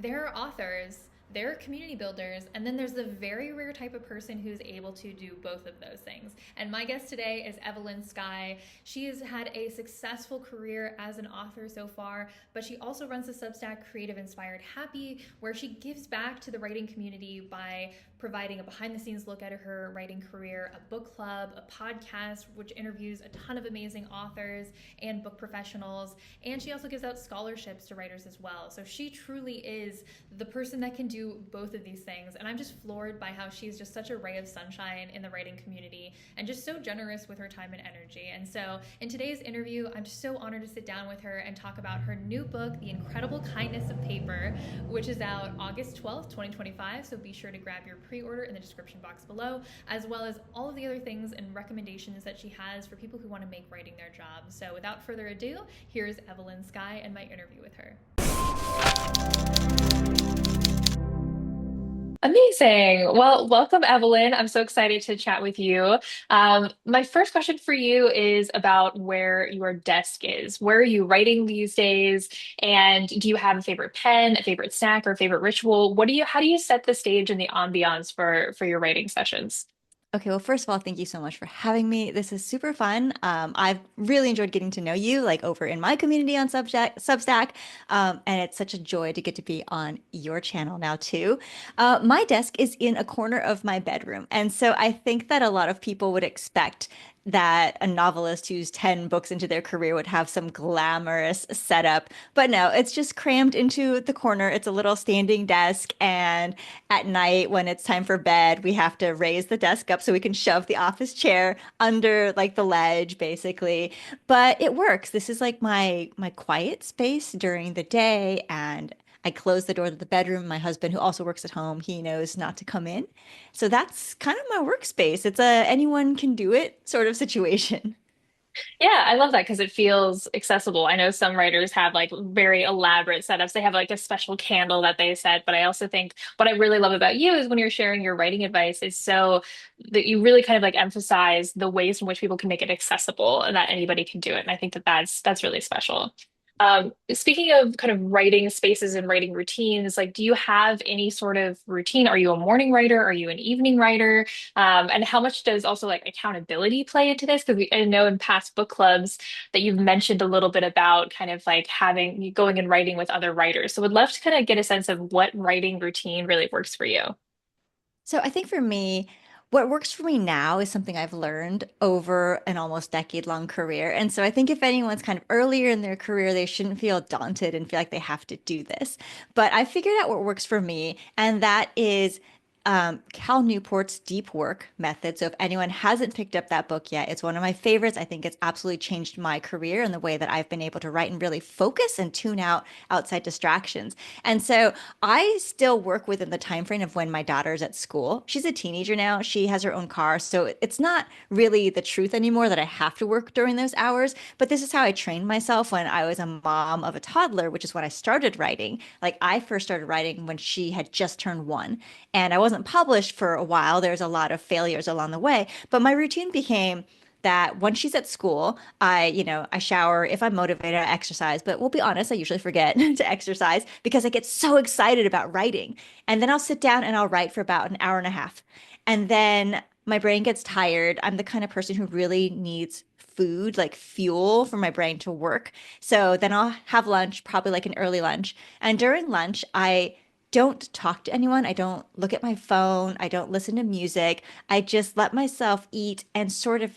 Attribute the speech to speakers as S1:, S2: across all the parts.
S1: There are authors, there are community builders, and then there's the very rare type of person who's able to do both of those things. And my guest today is Evelyn Skye. She has had a successful career as an author so far, but she also runs the Substack Creative Inspired Happy, where she gives back to the writing community by providing a behind the scenes look at her writing career, a book club, a podcast which interviews a ton of amazing authors and book professionals, and she also gives out scholarships to writers as well. So she truly is the person that can do both of these things, and I'm just floored by how she's just such a ray of sunshine in the writing community and just so generous with her time and energy. And so in today's interview, I'm just so honored to sit down with her and talk about her new book, The Incredible Kindness of Paper, which is out August 12th, 2025. So be sure to grab your pre-order in the description box below, as well as all of the other things and recommendations that she has for people who want to make writing their job. So without further ado, here's Evelyn Skye and my interview with her. Amazing. Well, welcome, Evelyn. I'm so excited to chat with you. My first question for you is about where your desk is. Where are you writing these days? And do you have a favorite pen, a favorite snack, or a favorite ritual? How do you set the stage and the ambiance for your writing sessions?
S2: Okay, well, first of all, thank you so much for having me. This is super fun. I've really enjoyed getting to know you, like over in my community on Substack, and it's such a joy to get to be on your channel now too. My desk is in a corner of my bedroom, and so I think that a lot of people would expect that a novelist who's 10 books into their career would have some glamorous setup. But no, it's just crammed into the corner. It's a little standing desk. And at night, when it's time for bed, we have to raise the desk up so we can shove the office chair under like the ledge, basically. But it works. This is like my quiet space during the day. And I close the door to the bedroom. My husband, who also works at home, he knows not to come in. So that's kind of my workspace. It's a anyone can do it sort of situation.
S1: Yeah, I love that because it feels accessible. I know some writers have like very elaborate setups. They have like a special candle that they set, but I also think what I really love about you is when you're sharing your writing advice is so that you really kind of like emphasize the ways in which people can make it accessible and that anybody can do it. And I think that that's really special. Speaking of kind of writing spaces and writing routines, like, do you have any sort of routine? Are you a morning writer? Are you an evening writer? And how much does also like accountability play into this? Because I know in past book clubs that you've mentioned a little bit about kind of like having going and writing with other writers. So would love to kind of get a sense of what writing routine really works for you.
S2: So I think for me, what works for me now is something I've learned over an almost decade-long career. And so I think if anyone's kind of earlier in their career, they shouldn't feel daunted and feel like they have to do this. But I figured out what works for me, and that is Cal Newport's deep work method. So if anyone hasn't picked up that book yet, it's one of my favorites. I think it's absolutely changed my career and the way that I've been able to write and really focus and tune out outside distractions. And so I still work within the time frame of when my daughter's at school. She's a teenager now. She has her own car, so it's not really the truth anymore that I have to work during those hours. But this is how I trained myself when I was a mom of a toddler, which is when I started writing. Like I first started writing when she had just turned one, and I wasn't published for a while. There's a lot of failures along the way, but my routine became that when she's at school, I shower. If I'm motivated, I exercise. But we'll be honest, I usually forget to exercise because I get so excited about writing. And then I'll sit down and I'll write for about an hour and a half. And then my brain gets tired. I'm the kind of person who really needs food, like fuel for my brain to work. So then I'll have lunch, probably like an early lunch. And during lunch, I don't talk to anyone. I don't look at my phone. I don't listen to music. I just let myself eat and sort of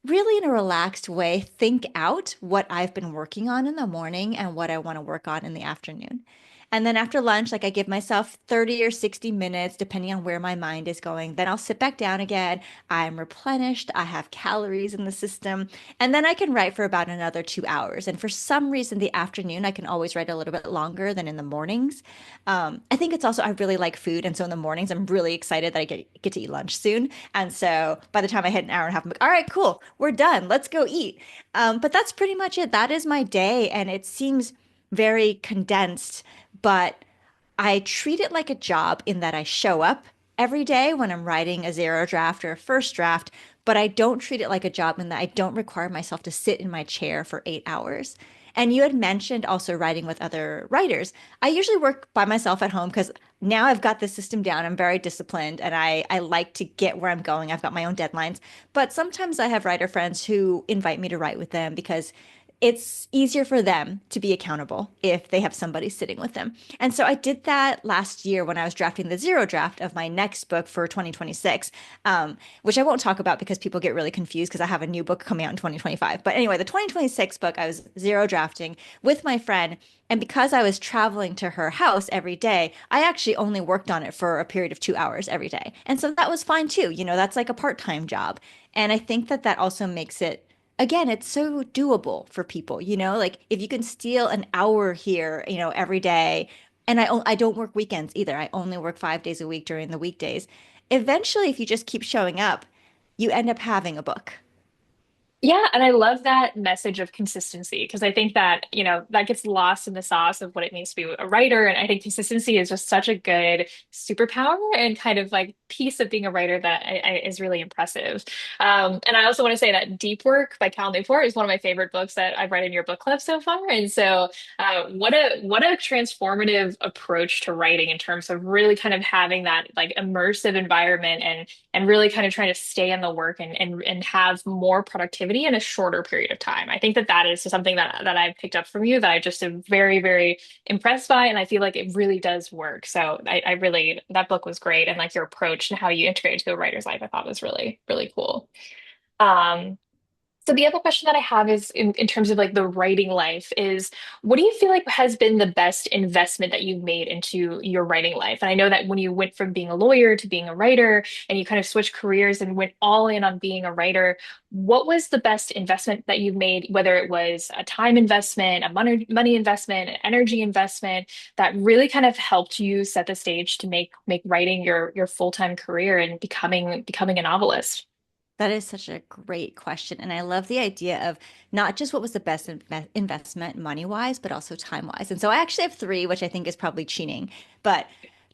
S2: really in a relaxed way think out what I've been working on in the morning and what I want to work on in the afternoon. And then after lunch, like I give myself 30 or 60 minutes, depending on where my mind is going. Then I'll sit back down again. I'm replenished. I have calories in the system. And then I can write for about another 2 hours. And for some reason, the afternoon, I can always write a little bit longer than in the mornings. I think it's also, I really like food. And so in the mornings, I'm really excited that I get to eat lunch soon. And so by the time I hit an hour and a half, I'm like, all right, cool, we're done. Let's go eat. But that's pretty much it. That is my day. And it seems very condensed, but I treat it like a job in that I show up every day when I'm writing a zero draft or a first draft, but I don't treat it like a job in that I don't require myself to sit in my chair for 8 hours. And you had mentioned also writing with other writers. I usually work by myself at home because now I've got the system down. I'm very disciplined and I like to get where I'm going. I've got my own deadlines. But sometimes I have writer friends who invite me to write with them because it's easier for them to be accountable if they have somebody sitting with them. And so I did that last year when I was drafting the zero draft of my next book for 2026, which I won't talk about because people get really confused because I have a new book coming out in 2025. But anyway, the 2026 book, I was zero drafting with my friend. And because I was traveling to her house every day, I actually only worked on it for a period of 2 hours every day. And so that was fine too. That's like a part-time job. And I think that that also makes it again, it's so doable for people, like if you can steal an hour here, every day, and I don't work weekends either. I only work 5 days a week during the weekdays. Eventually, if you just keep showing up, you end up having a book.
S3: Yeah, and I love that message of consistency because I think that, that gets lost in the sauce of what it means to be a writer. And I think consistency is just such a good superpower and kind of like piece of being a writer that is really impressive. And I also want to say that Deep Work by Cal Newport is one of my favorite books that I've read in your book club so far. And so, what a transformative approach to writing in terms of really kind of having that like immersive environment and really kind of trying to stay in the work and have more productivity in a shorter period of time. I think that that is something that I've picked up from you that I just am very, very impressed by, and I feel like it really does work. So I really that book was great, and like your approach and how you integrate into a writer's life, I thought was really, really cool. Um, so the other question that I have is in terms of like the writing life is what do you feel like has been the best investment that you've made into your writing life? And I know that when you went from being a lawyer to being a writer and you kind of switched careers and went all in on being a writer, what was the best investment that you've made, whether it was a time investment, a money investment, an energy investment that really kind of helped you set the stage to make writing your full-time career and becoming a novelist?
S2: That is such a great question. And I love the idea of not just what was the best investment money wise, but also time wise. And so I actually have three, which I think is probably cheating. But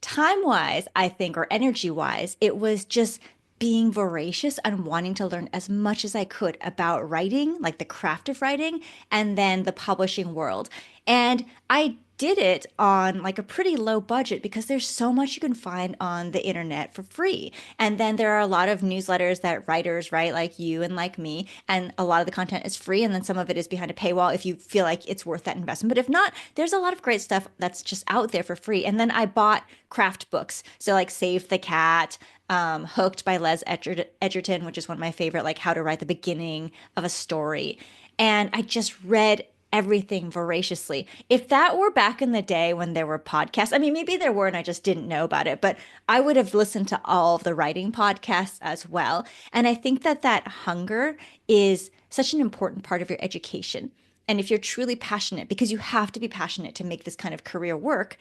S2: time wise, I think, or energy wise, it was just being voracious and wanting to learn as much as I could about writing, like the craft of writing, and then the publishing world. And I did it on like a pretty low budget because there's so much you can find on the internet for free. And then there are a lot of newsletters that writers write, like you and like me, and a lot of the content is free. And then some of it is behind a paywall if you feel like it's worth that investment. But if not, there's a lot of great stuff that's just out there for free. And then I bought craft books. So like Save the Cat, Hooked by Edgerton, which is one of my favorite, like how to write the beginning of a story. And I just read everything voraciously. If that were back in the day when there were podcasts, I mean, maybe there were and I just didn't know about it, but I would have listened to all of the writing podcasts as well. And I think that that hunger is such an important part of your education. And if you're truly passionate, because you have to be passionate to make this kind of career work,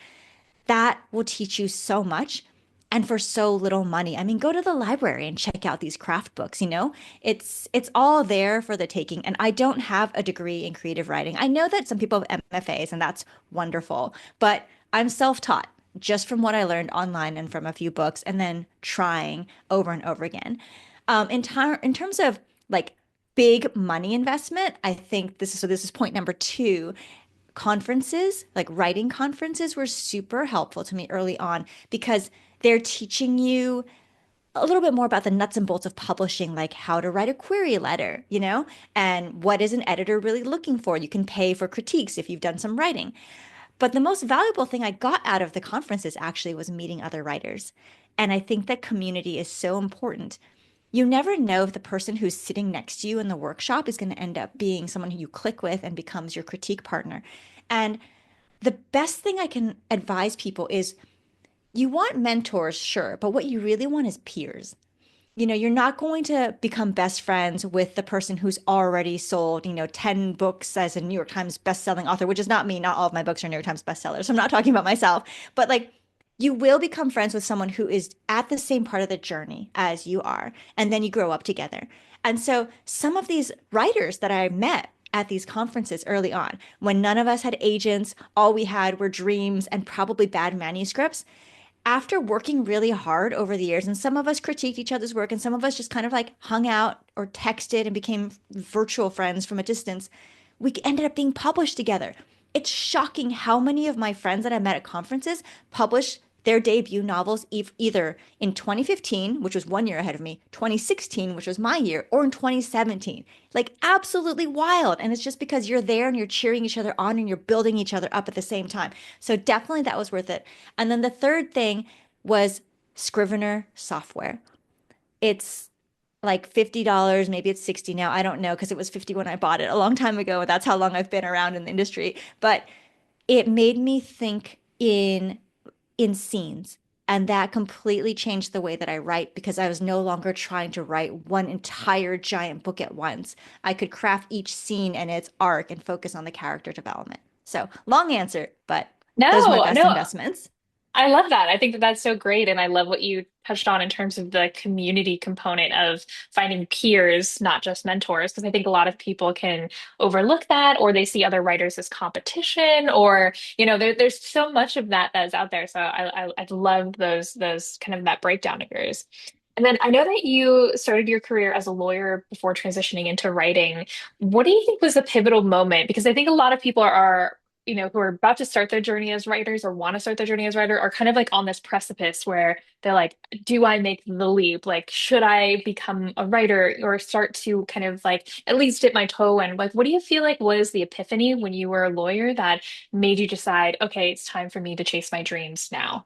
S2: that will teach you so much and for so little money. I mean, go to the library and check out these craft books. It's all there for the taking. And I don't have a degree in creative writing. I know that some people have MFAs and that's wonderful, but I'm self-taught just from what I learned online and from a few books and then trying over and over again. In terms of like big money investment, I think this is point number two. Conferences, like writing conferences, were super helpful to me early on because they're teaching you a little bit more about the nuts and bolts of publishing, like how to write a query letter, and what is an editor really looking for. You can pay for critiques if you've done some writing. But the most valuable thing I got out of the conferences actually was meeting other writers. And I think that community is so important. You never know if the person who's sitting next to you in the workshop is going to end up being someone who you click with and becomes your critique partner. And the best thing I can advise people is you want mentors, sure, but what you really want is peers. You're not going to become best friends with the person who's already sold, 10 books as a New York Times best-selling author, which is not me. Not all of my books are New York Times bestsellers. So I'm not talking about myself, but like you will become friends with someone who is at the same part of the journey as you are, and then you grow up together. And so some of these writers that I met at these conferences early on, when none of us had agents, all we had were dreams and probably bad manuscripts, after working really hard over the years, and some of us critiqued each other's work, and some of us just kind of like hung out or texted and became virtual friends from a distance, we ended up being published together. It's shocking how many of my friends that I met at conferences published their debut novels either in 2015, which was 1 year ahead of me, 2016, which was my year, or in 2017. Like absolutely wild. And it's just because you're there and you're cheering each other on and you're building each other up at the same time. So definitely that was worth it. And then the third thing was Scrivener software. It's like $50, maybe it's 60 now. I don't know because it was 50 when I bought it a long time ago. That's how long I've been around in the industry. But it made me think in scenes. And that completely changed the way that I write because I was no longer trying to write one entire giant book at once. I could craft each scene and its arc and focus on the character development. So, long answer, but those are my
S3: No,
S2: best
S3: no,
S2: investments.
S3: I love that. I think that that's so great. And I love what you touched on in terms of the community component of finding peers, not just mentors, because I think a lot of people can overlook that or they see other writers as competition or, there's so much of that that is out there. So I love those kind of that breakdown of yours. And then I know that you started your career as a lawyer before transitioning into writing. What do you think was the pivotal moment? Because I think a lot of people are who are about to start their journey as writers or want to start their journey as writer are kind of like on this precipice where they're like, do I make the leap? Like, should I become a writer or start to kind of like at least dip my toe in? Like, what do you feel like was the epiphany when you were a lawyer that made you decide, okay, it's time for me to chase my dreams now?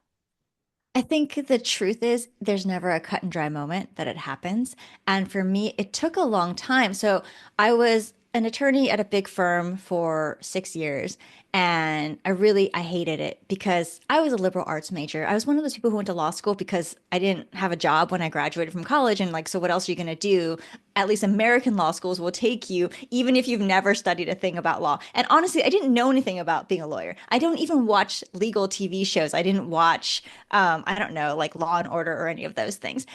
S2: I think the truth is there's never a cut and dry moment that it happens. And for me, it took a long time. So I was an attorney at a big firm for 6 years. And I hated it because I was a liberal arts major. I was one of those people who went to law school because I didn't have a job when I graduated from college. And like, so what else are you going to do? At least American law schools will take you, even if you've never studied a thing about law. And honestly, I didn't know anything about being a lawyer. I don't even watch legal TV shows. I didn't watch I don't know, like Law and Order or any of those things.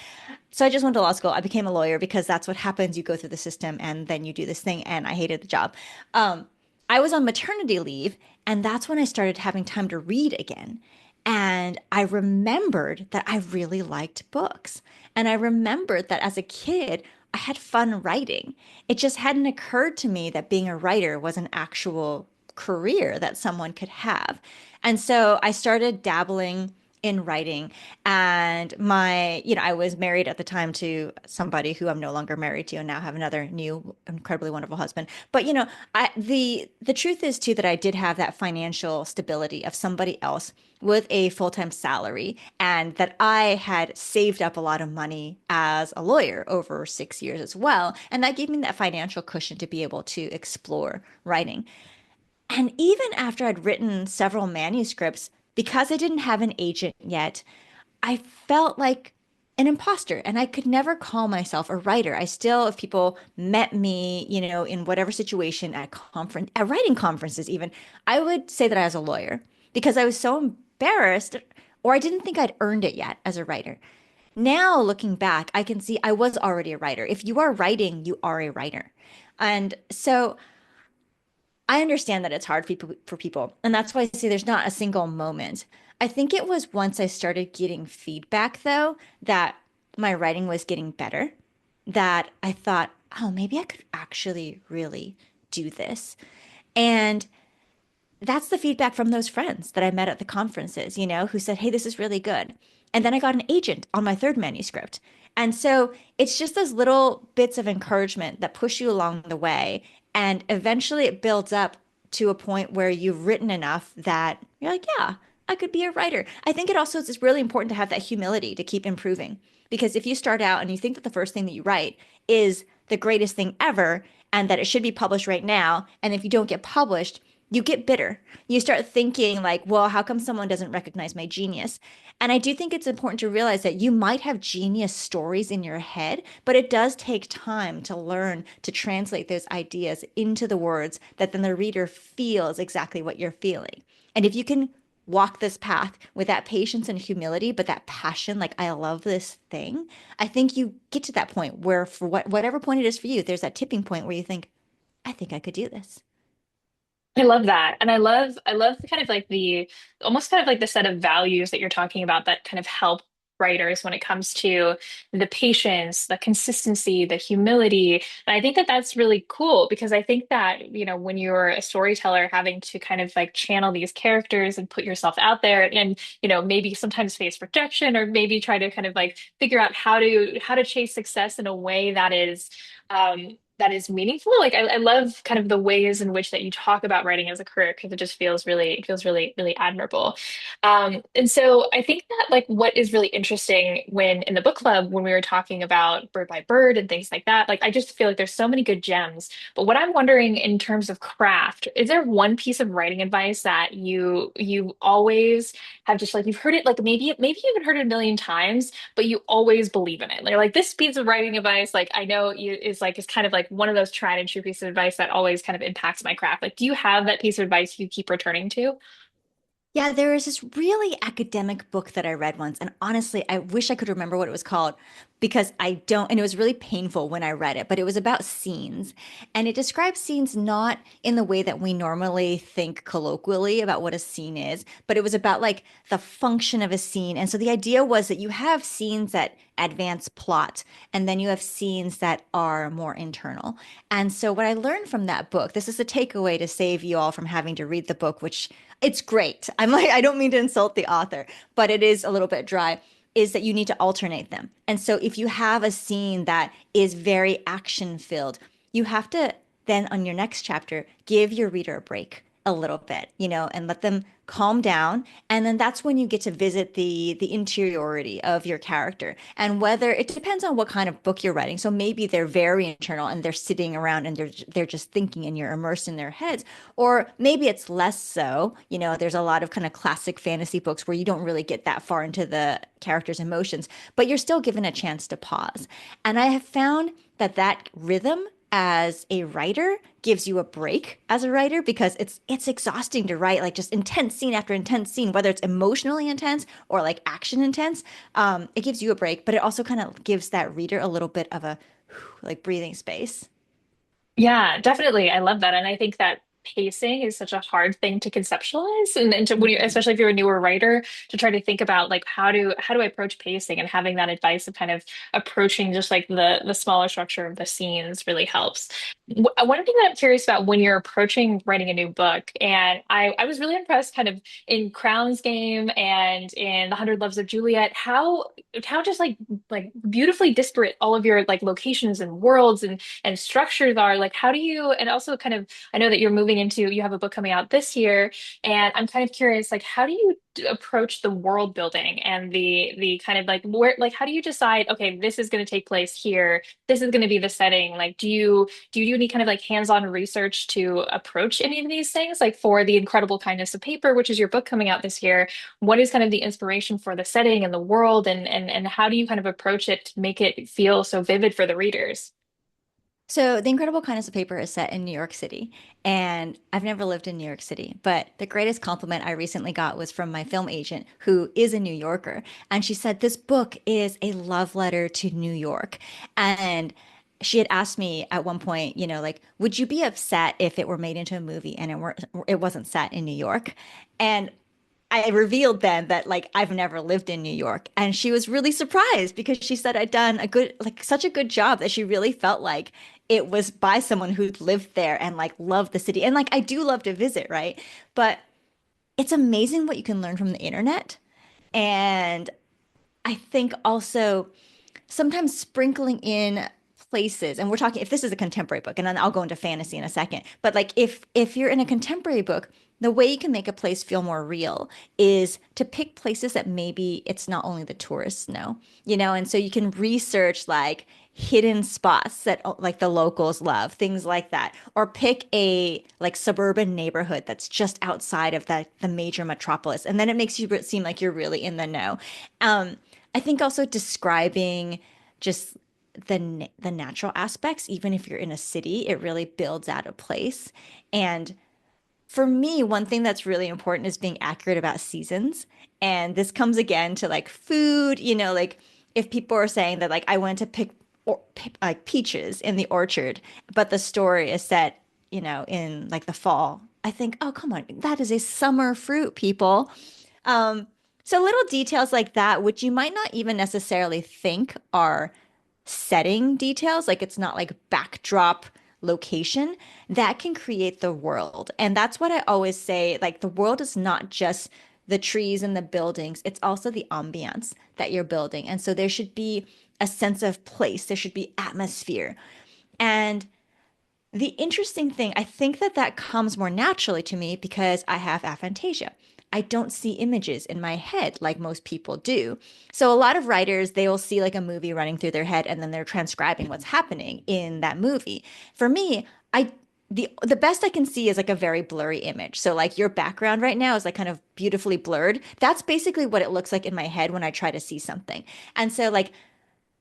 S2: So I just went to law school. I became a lawyer because that's what happens. You go through the system and then you do this thing. And I hated the job. Um, I was on maternity leave, and that's when I started having time to read again. And I remembered that I really liked books. And I remembered that as a kid, I had fun writing. It just hadn't occurred to me that being a writer was an actual career that someone could have. And so I started dabbling in writing. And I was married at the time to somebody who I'm no longer married to and now have another new, incredibly wonderful husband. But the truth is too that I did have that financial stability of somebody else with a full-time salary and that I had saved up a lot of money as a lawyer over 6 years as well. And that gave me that financial cushion to be able to explore writing. And even after I'd written several manuscripts, because I didn't have an agent yet, I felt like an imposter and I could never call myself a writer. I still, if people met me, in whatever situation at writing conferences even, I would say that I was a lawyer because I was so embarrassed or I didn't think I'd earned it yet as a writer. Now looking back, I can see I was already a writer. If you are writing, you are a writer. And so I understand that it's hard for people, and that's why I say there's not a single moment. I think it was once I started getting feedback, though, that my writing was getting better, that I thought, oh, maybe I could actually really do this. And that's the feedback from those friends that I met at the conferences, who said, hey, this is really good. And then I got an agent on my third manuscript. And so it's just those little bits of encouragement that push you along the way. And eventually it builds up to a point where you've written enough that you're like, yeah, I could be a writer. I think it also is really important to have that humility to keep improving. Because if you start out and you think that the first thing that you write is the greatest thing ever and that it should be published right now, and if you don't get published, you get bitter. You start thinking like, well, how come someone doesn't recognize my genius? And I do think it's important to realize that you might have genius stories in your head, but it does take time to learn to translate those ideas into the words that then the reader feels exactly what you're feeling. And if you can walk this path with that patience and humility, but that passion, like I love this thing, I think you get to that point where for whatever point it is for you, there's that tipping point where you think, I think I could do this.
S3: I love that. And I love kind of like the almost kind of like the set of values that you're talking about that kind of help writers when it comes to the patience, the consistency, the humility. And I think that that's really cool because I think that, when you're a storyteller having to kind of like channel these characters and put yourself out there and, maybe sometimes face rejection or maybe try to kind of like figure out how to chase success in a way that is meaningful. Like I love kind of the ways in which that you talk about writing as a career because it feels really, really admirable. And so I think that like what is really interesting when in the book club, when we were talking about Bird by Bird and things like that, like I just feel like there's so many good gems. But what I'm wondering in terms of craft, is there one piece of writing advice that you always have just like you've heard it like maybe you haven't heard it a million times, but you always believe in it. Like this piece of writing advice, like I know is kind of like one of those tried and true pieces of advice that always kind of impacts my craft. Like, do you have that piece of advice you keep returning to?
S2: Yeah, there was this really academic book that I read once, and honestly, I wish I could remember what it was called because I don't, and it was really painful when I read it, but it was about scenes. And it describes scenes not in the way that we normally think colloquially about what a scene is, but it was about like the function of a scene. And so the idea was that you have scenes that advance plot, and then you have scenes that are more internal. And so what I learned from that book, this is a takeaway to save you all from having to read the book, which it's great. I'm like, I don't mean to insult the author, but it is a little bit dry, is that you need to alternate them. And so if you have a scene that is very action filled, you have to then on your next chapter give your reader a break a little bit, and let them calm down. And then that's when you get to visit the interiority of your character. And whether it depends on what kind of book you're writing. So maybe they're very internal and they're sitting around and they're just thinking and you're immersed in their heads. Or maybe it's less so. There's a lot of kind of classic fantasy books where you don't really get that far into the character's emotions, but you're still given a chance to pause. And I have found that rhythm as a writer gives you a break as a writer because it's exhausting to write like just intense scene after intense scene, whether it's emotionally intense or like action intense. It gives you a break, but it also kind of gives that reader a little bit of a like breathing space.
S3: Yeah, definitely. I love that. And I think that pacing is such a hard thing to conceptualize and when you especially if you're a newer writer to try to think about like how do I approach pacing and having that advice of kind of approaching just like the smaller structure of the scenes really helps. One thing that I'm curious about when you're approaching writing a new book, and I was really impressed kind of in Crown's Game and in The Hundred Loves of Juliet, how just like beautifully disparate all of your like locations and worlds and structures are. Like how do you, and also kind of I know that you have a book coming out this year, and I'm kind of curious like how do you approach the world building and the kind of like where like how do you decide, okay, this is going to take place here, this is going to be the setting. Like do you do any kind of like hands-on research to approach any of these things? Like for The Incredible Kindness of Paper, which is your book coming out this year, what is kind of the inspiration for the setting and the world, and how do you kind of approach it to make it feel so vivid for the readers?
S2: So, The Incredible Kindness of Paper is set in New York City, and I've never lived in New York City. But the greatest compliment I recently got was from my film agent, who is a New Yorker. And she said, this book is a love letter to New York. And she had asked me at one point, like, would you be upset if it were made into a movie and it wasn't set in New York? And I revealed then that like I've never lived in New York. And she was really surprised because she said I'd done like such a good job that she really felt like it was by someone who'd lived there and like loved the city. And like I do love to visit, right? But it's amazing what you can learn from the internet. And I think also sometimes sprinkling in places, and we're talking if this is a contemporary book, and then I'll go into fantasy in a second, but like if you're in a contemporary book, the way you can make a place feel more real is to pick places that maybe it's not only the tourists know, and so you can research like hidden spots that like the locals love, things like that, or pick a like suburban neighborhood that's just outside of the major metropolis, and then it makes you seem like you're really in the know. um I think also describing just the natural aspects, even if you're in a city, it really builds out a place. And for me, one thing that's really important is being accurate about seasons. And this comes again to like food, like if people are saying that like I went to pick like peaches in the orchard, but the story is set, in like the fall. I think, oh, come on, that is a summer fruit, people. Um, So little details like that, which you might not even necessarily think are setting details, like it's not like backdrop location, that can create the world. And that's what I always say, like the world is not just the trees and the buildings, it's also the ambiance that you're building. And so there should be a sense of place, there should be atmosphere. And the interesting thing, I think that that comes more naturally to me because I have aphantasia. I don't see images in my head like most people do. So a lot of writers, they will see like a movie running through their head and then they're transcribing what's happening in that movie. For me, I the best I can see is like a very blurry image. So like your background right now is like kind of beautifully blurred. That's basically what it looks like in my head when I try to see something. And so like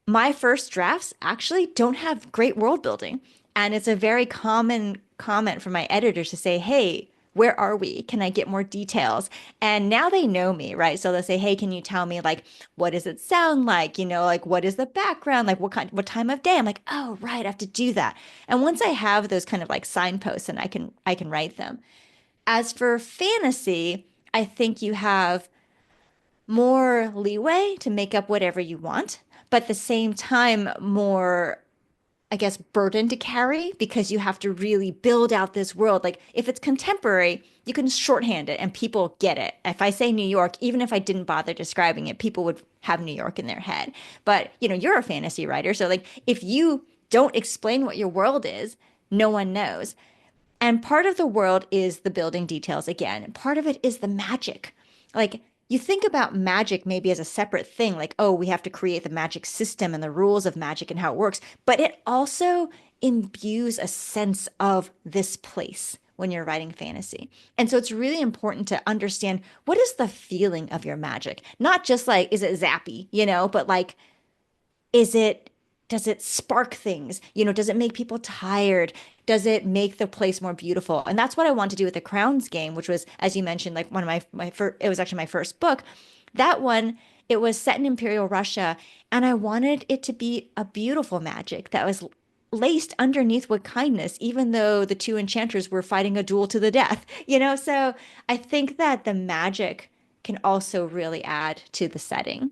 S2: my first drafts actually don't have great world building. And it's a very common comment from my editors to say, hey, where are we? Can I get more details? And now they know me, right? So they'll say, hey, can you tell me like what does it sound like? You know, like what is the background? Like what time of day? I'm like, oh, right, I have to do that. And once I have those kind of like signposts and I can write them. As for fantasy, I think you have more leeway to make up whatever you want, but at the same time, more, I guess, burden to carry because you have to really build out this world. Like if it's contemporary, you can shorthand it and people get it. If I say New York, even if I didn't bother describing it, people would have New York in their head. But, you know, you're a fantasy writer. So like if you don't explain what your world is, no one knows. And part of the world is the building details again. Part of it is the magic. Like you think about magic maybe as a separate thing, like, oh, we have to create the magic system and the rules of magic and how it works. But it also imbues a sense of this place when you're writing fantasy. And so it's really important to understand what is the feeling of your magic? Not just like, is it zappy, you know, but like, is it does it spark things? You know, does it make people tired? Does it make the place more beautiful? And that's what I want to do with the Crowns game, which was, as you mentioned, like one of my first, it was actually my first book. That one, it was set in Imperial Russia, and I wanted it to be a beautiful magic that was laced underneath with kindness, even though the two enchanters were fighting a duel to the death, you know? So I think that the magic can also really add to the setting.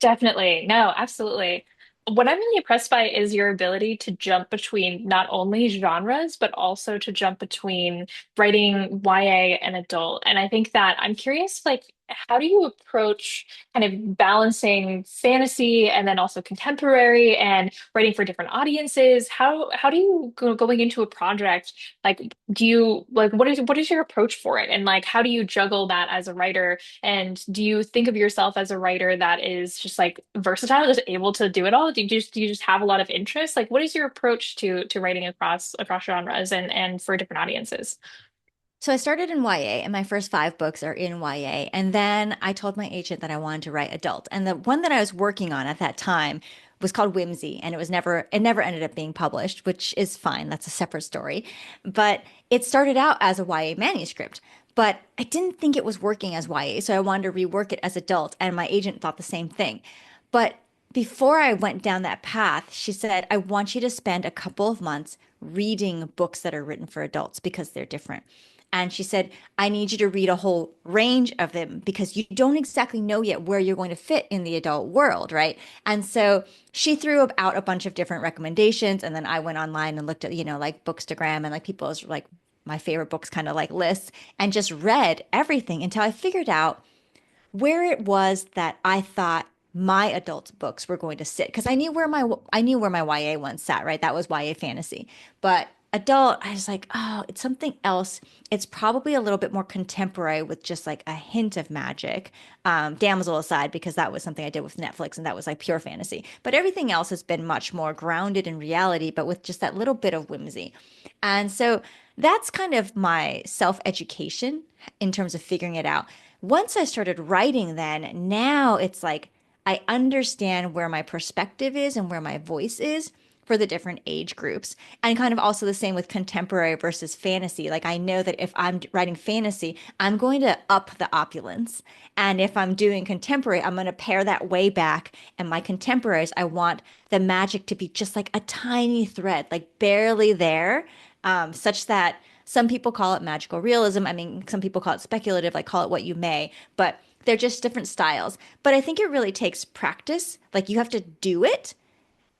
S3: Definitely. No, absolutely. What I'm really impressed by is your ability to jump between not only genres, but also to jump between writing YA and adult. And I think that I'm curious, like, how do you approach kind of balancing fantasy and then also contemporary and writing for different audiences? How do you going into a project, like, do you like what is your approach for it? And like how do you juggle that as a writer? And do you think of yourself as a writer that is just like versatile, just able to do it all? Do you just have a lot of interest? Like, what is your approach to writing across genres and for different audiences?
S2: So I started in YA, and my first five books are in YA. And then I told my agent that I wanted to write adult. And the one that I was working on at that time was called Whimsy, and it never ended up being published, which is fine. That's a separate story. But it started out as a YA manuscript. But I didn't think it was working as YA, so I wanted to rework it as adult, and my agent thought the same thing. But before I went down that path, she said, I want you to spend a couple of months reading books that are written for adults because they're different. And she said, I need you to read a whole range of them because you don't exactly know yet where you're going to fit in the adult world, right? And so she threw out a bunch of different recommendations. And then I went online and looked at, you know, like Bookstagram and like people's like my favorite books kind of like lists and just read everything until I figured out where it was that I thought my adult books were going to sit because I knew where my YA one sat, right? That was YA fantasy. But adult, I was like, oh, it's something else. It's probably a little bit more contemporary with just like a hint of magic. Damsel aside, because that was something I did with Netflix and that was like pure fantasy. But everything else has been much more grounded in reality, but with just that little bit of whimsy. And so that's kind of my self-education in terms of figuring it out. Once I started writing, then now it's like I understand where my perspective is and where my voice is for the different age groups. And kind of also the same with contemporary versus fantasy. Like I know that if I'm writing fantasy, I'm going to up the opulence. And if I'm doing contemporary, I'm going to pare that way back. And my contemporaries, I want the magic to be just like a tiny thread, like barely there, such that some people call it magical realism. I mean, some people call it speculative, like call it what you may. But They're just different styles. But I think it really takes practice. Like you have to do it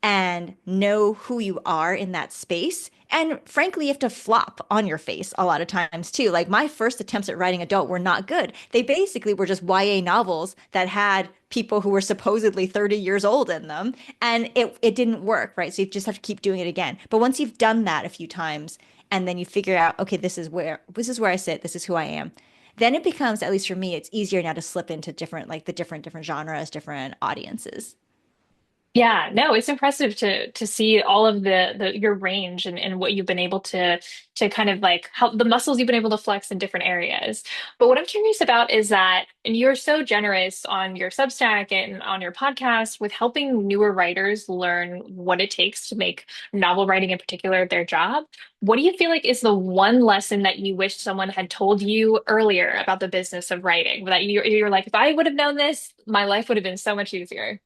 S2: and know who you are in that space. And frankly, you have to flop on your face a lot of times too. Like my first attempts at writing adult were not good. They basically were just YA novels that had people who were supposedly 30 years old in them. And it didn't work, right? So you just have to keep doing it again. But once you've done that a few times and then you figure out, okay, this is where I sit, this is who I am. Then it becomes, at least for me, it's easier now to slip into different, like the different genres, different audiences.
S3: Yeah, no, it's impressive to see all of the your range and what you've been able to kind of like how the muscles you've been able to flex in different areas. But what I'm curious about is that, and you're so generous on your Substack and on your podcast with helping newer writers learn what it takes to make novel writing in particular their job. What do you feel like is the one lesson that you wish someone had told you earlier about the business of writing? That you're like, if I would have known this, my life would have been so much easier.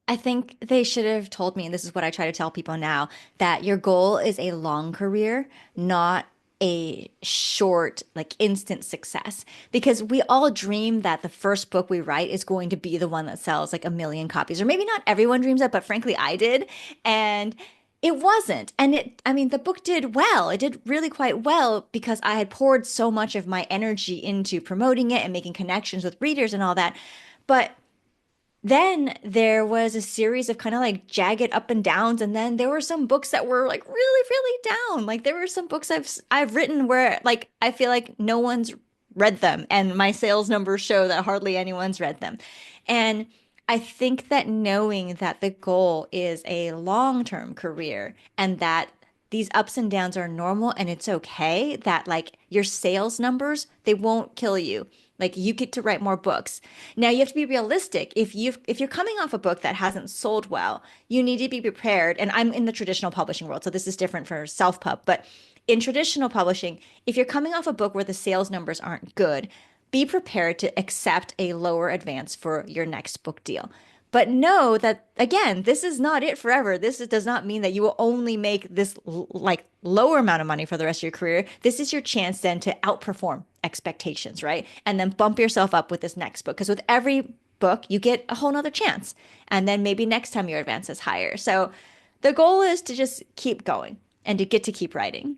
S2: I think they should have told me, and this is what I try to tell people now, that your goal is a long career, not a short, like instant success. Because we all dream that the first book we write is going to be the one that sells like a million copies. Or maybe not everyone dreams that, but frankly, I did. And it wasn't. And I mean, the book did well. It did really quite well because I had poured so much of my energy into promoting it and making connections with readers and all that. But then there was a series of kind of like jagged up and downs, and then there were some books that were like really, really down. Like there were some books I've written where like I feel like no one's read them, and my sales numbers show that hardly anyone's read them. And I think that knowing that the goal is a long-term career and that these ups and downs are normal and it's okay, that like your sales numbers, they won't kill you. Like you get to write more books. Now you have to be realistic. If you're coming off a book that hasn't sold well, you need to be prepared. And I'm in the traditional publishing world, so this is different for self-pub, but in traditional publishing, if you're coming off a book where the sales numbers aren't good, be prepared to accept a lower advance for your next book deal. But know that again, this is not it forever. Does not mean that you will only make this like lower amount of money for the rest of your career. This is your chance then to outperform expectations, right? And then bump yourself up with this next book. Because with every book, you get a whole nother chance. And then maybe next time your advance is higher. So the goal is to just keep going and to get to keep writing.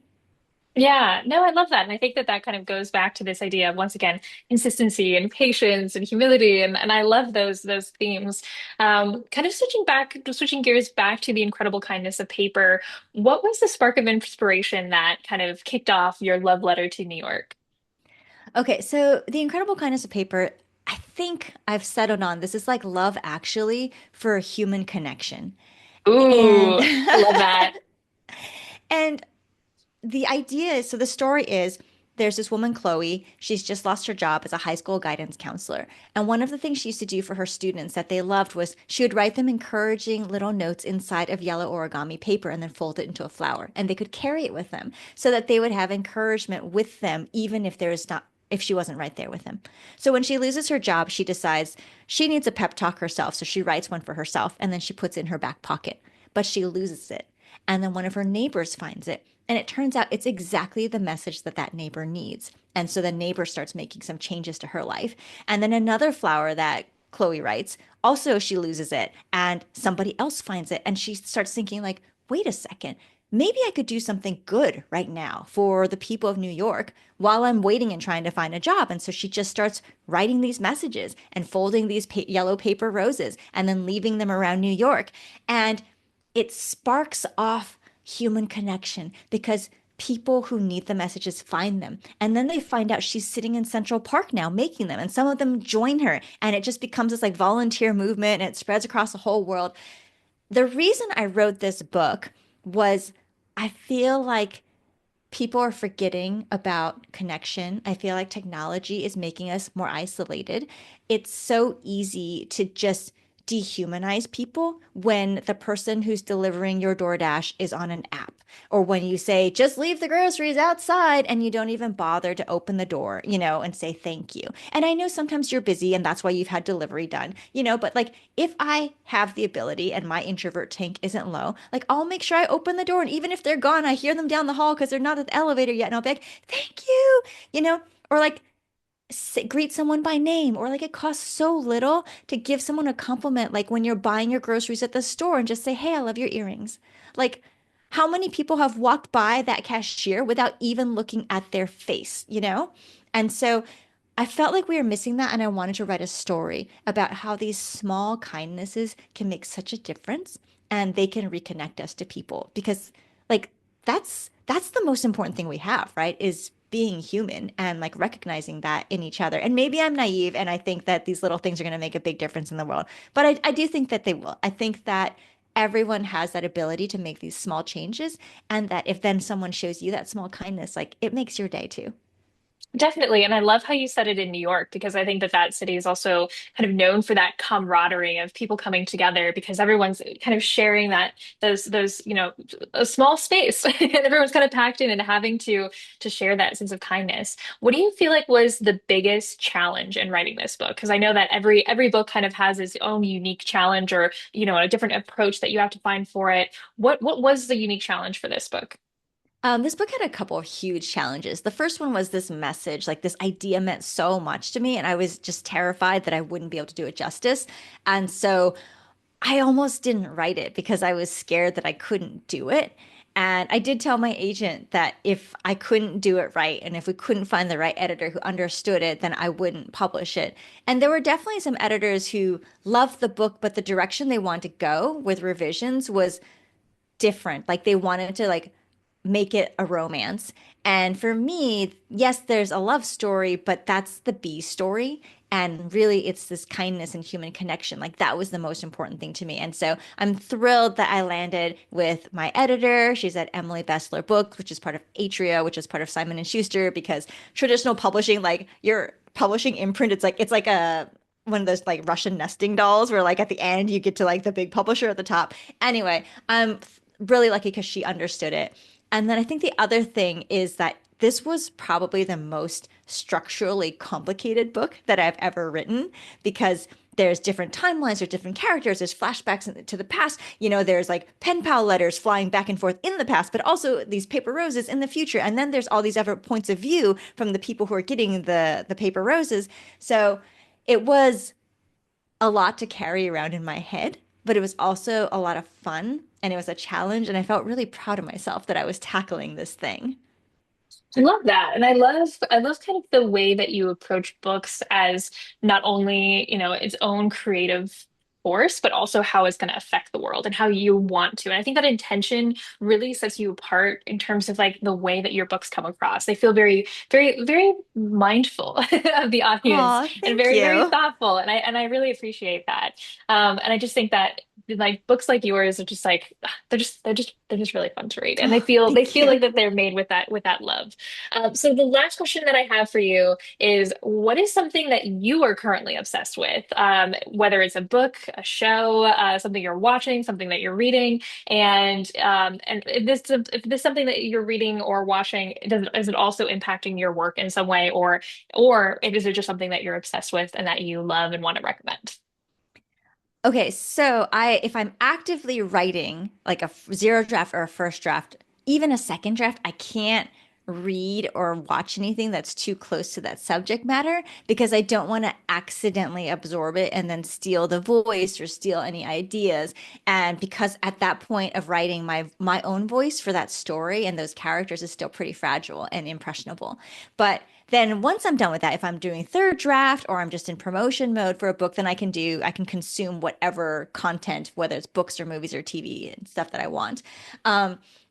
S3: Yeah, no, I love that. And I think that that kind of goes back to this idea of, once again, consistency and patience and humility. And I love those themes. Kind of switching gears back to the incredible kindness of paper. What was the spark of inspiration that kind of kicked off your love letter to New York?
S2: Okay, so The Incredible Kindness of Paper, I think I've settled on this is like Love Actually for human connection.
S3: Ooh,
S2: And
S3: I love that.
S2: and the idea is, so the story is there's this woman, Chloe. She's just lost her job as a high school guidance counselor. And one of the things she used to do for her students that they loved was she would write them encouraging little notes inside of yellow origami paper and then fold it into a flower. And they could carry it with them so that they would have encouragement with them, even if she wasn't right there with them. So when she loses her job, she decides she needs a pep talk herself. So she writes one for herself and then she puts it in her back pocket, but she loses it. And then one of her neighbors finds it. And it turns out it's exactly the message that that neighbor needs. And so the neighbor starts making some changes to her life. And then another flower that Chloe writes, also she loses it and somebody else finds it. And she starts thinking like, wait a second, maybe I could do something good right now for the people of New York while I'm waiting and trying to find a job. And so she just starts writing these messages and folding these yellow paper roses and then leaving them around New York. And it sparks off human connection because people who need the messages find them. And then they find out she's sitting in Central Park now making them. And some of them join her. And it just becomes this like volunteer movement and it spreads across the whole world. The reason I wrote this book was I feel like people are forgetting about connection. I feel like technology is making us more isolated. It's so easy to just dehumanize people when the person who's delivering your DoorDash is on an app, or when you say, just leave the groceries outside and you don't even bother to open the door, and say thank you. And I know sometimes you're busy and that's why you've had delivery done, but like if I have the ability and my introvert tank isn't low, like I'll make sure I open the door. And even if they're gone, I hear them down the hall because they're not at the elevator yet. And I'll be like, thank you, or like greet someone by name, or like it costs so little to give someone a compliment, like when you're buying your groceries at the store and just say, "Hey, I love your earrings." Like, how many people have walked by that cashier without even looking at their face, you know? And so I felt like we were missing that, and I wanted to write a story about how these small kindnesses can make such a difference and they can reconnect us to people because like that's the most important thing we have, right? Is being human and like recognizing that in each other. And maybe I'm naive and I think that these little things are going to make a big difference in the world, but I do think that they will. I think that everyone has that ability to make these small changes, and that if then someone shows you that small kindness, like it makes your day too.
S3: Definitely. And I love how you said it in New York because I think that that city is also kind of known for that camaraderie of people coming together because everyone's kind of sharing that a small space and everyone's kind of packed in and having to share that sense of kindness. What do you feel like was the biggest challenge in writing this book? Because I know that every book kind of has its own unique challenge or, a different approach that you have to find for it. What was the unique challenge for this book?
S2: This book had a couple of huge challenges. The first one was this message, like this idea meant so much to me, and I was just terrified that I wouldn't be able to do it justice. And so I almost didn't write it because I was scared that I couldn't do it. And I did tell my agent that if I couldn't do it right and if we couldn't find the right editor who understood it, then I wouldn't publish it. And there were definitely some editors who loved the book, but the direction they wanted to go with revisions was different. Like they wanted to like make it a romance. And for me, yes, there's a love story, but that's the B story. And really, it's this kindness and human connection. Like that was the most important thing to me. And so I'm thrilled that I landed with my editor. She's at Emily Bestler Books, which is part of Atria, which is part of Simon and Schuster, because traditional publishing, like you're publishing imprint, it's like a one of those like Russian nesting dolls where like at the end you get to like the big publisher at the top. Anyway, I'm really lucky because she understood it. And then I think the other thing is that this was probably the most structurally complicated book that I've ever written because there's different timelines, there's different characters, there's flashbacks to the past. There's like pen pal letters flying back and forth in the past, but also these paper roses in the future. And then there's all these other points of view from the people who are getting the paper roses. So it was a lot to carry around in my head, but it was also a lot of fun and it was a challenge. And I felt really proud of myself that I was tackling this thing.
S3: I love that. And I love kind of the way that you approach books as not only, its own creative force, but also how it's going to affect the world and how you want to. And I think that intention really sets you apart in terms of like the way that your books come across. They feel very, very, very mindful of the audience
S2: Oh,
S3: and
S2: thank
S3: very, very
S2: you.
S3: thoughtful. And I really appreciate that. And I just think that like books like yours are just like they're just really fun to read and they
S2: Oh,
S3: feel they
S2: thank
S3: feel
S2: you.
S3: like that they're made with that love. So the last question that I have for you is, what is something that you are currently obsessed with? Whether it's a book, a show, something you're watching, something that you're reading, and if this is something that you're reading or watching, is it also impacting your work in some way, or is it just something that you're obsessed with and that you love and want to recommend?
S2: Okay, so if I'm actively writing like zero draft or a first draft, even a second draft, I can't read or watch anything that's too close to that subject matter because I don't want to accidentally absorb it and then steal the voice or steal any ideas. And because at that point of writing, my own voice for that story and those characters is still pretty fragile and impressionable. But then once I'm done with that, if I'm doing third draft or I'm just in promotion mode for a book, then I can consume whatever content, whether it's books or movies or TV and stuff that I want.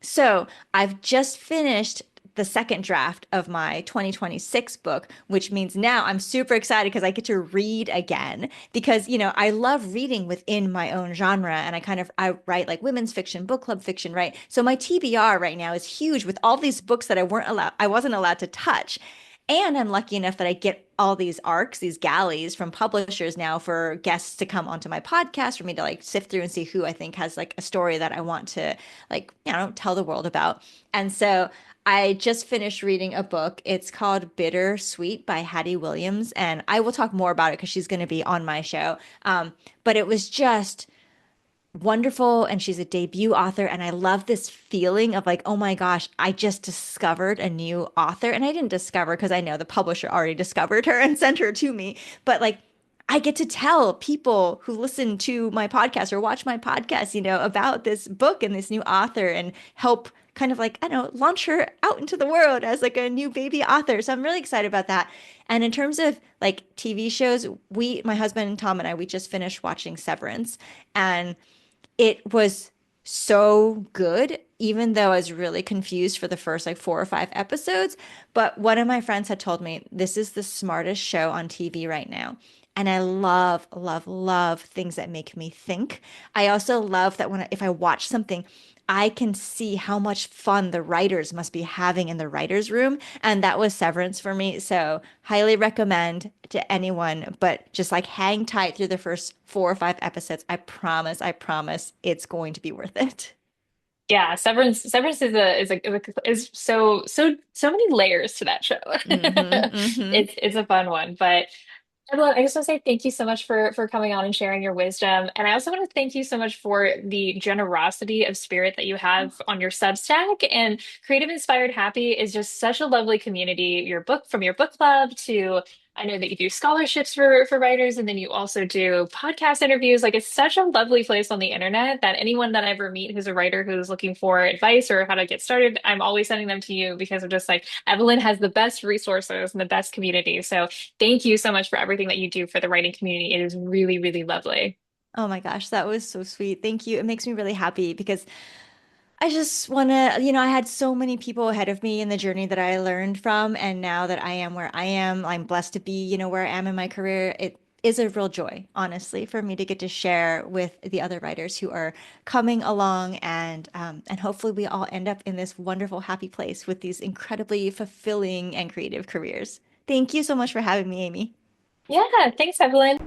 S2: So I've just finished the second draft of my 2026 book, which means now I'm super excited because I get to read again because, I love reading within my own genre and I write like women's fiction, book club fiction, right? So my TBR right now is huge with all these books that I wasn't allowed to touch. And I'm lucky enough that I get all these arcs, these galleys from publishers now for guests to come onto my podcast for me to like sift through and see who I think has like a story that I want to like, tell the world about. And so I just finished reading a book. It's called Bitter Sweet by Hattie Williams. And I will talk more about it because she's going to be on my show. But it was just wonderful, and she's a debut author, and I love this feeling of like, oh my gosh, I just discovered a new author. And I didn't discover because I know the publisher already discovered her and sent her to me, but like I get to tell people who listen to my podcast or watch my podcast, about this book and this new author and help kind of like, I don't know, launch her out into the world as like a new baby author. So I'm really excited about that. And in terms of like TV shows, my husband and Tom and I, we just finished watching Severance, and it was so good, even though I was really confused for the first like 4 or 5 episodes. But one of my friends had told me this is the smartest show on TV right now. And I love, love, love things that make me think. I also love that if I watch something, I can see how much fun the writers must be having in the writers' room. And that was Severance for me. So highly recommend to anyone, but just like hang tight through the first 4 or 5 episodes. I promise it's going to be worth it.
S3: Yeah, Severance is so many layers to that show.
S2: Hmm. Hmm.
S3: It's a fun one, but Evelyn, I just want to say thank you so much for coming on and sharing your wisdom. And I also want to thank you so much for the generosity of spirit that you have on your Substack. And Creative Inspired Happy is just such a lovely community. From your book club to I know that you do scholarships for writers, and then you also do podcast interviews. Like it's such a lovely place on the internet that anyone that I ever meet who's a writer who's looking for advice or how to get started, I'm always sending them to you because I'm just like Evelyn has the best resources and the best community. So thank you so much for everything that you do for the writing community. It is really, really lovely.
S2: Oh my gosh, that was so sweet. Thank you. It makes me really happy because I just want to, I had so many people ahead of me in the journey that I learned from. And now that I am where I am, I'm blessed to be, where I am in my career. It is a real joy, honestly, for me to get to share with the other writers who are coming along, and hopefully we all end up in this wonderful, happy place with these incredibly fulfilling and creative careers. Thank you so much for having me, Amy.
S3: Yeah, thanks, Evelyn.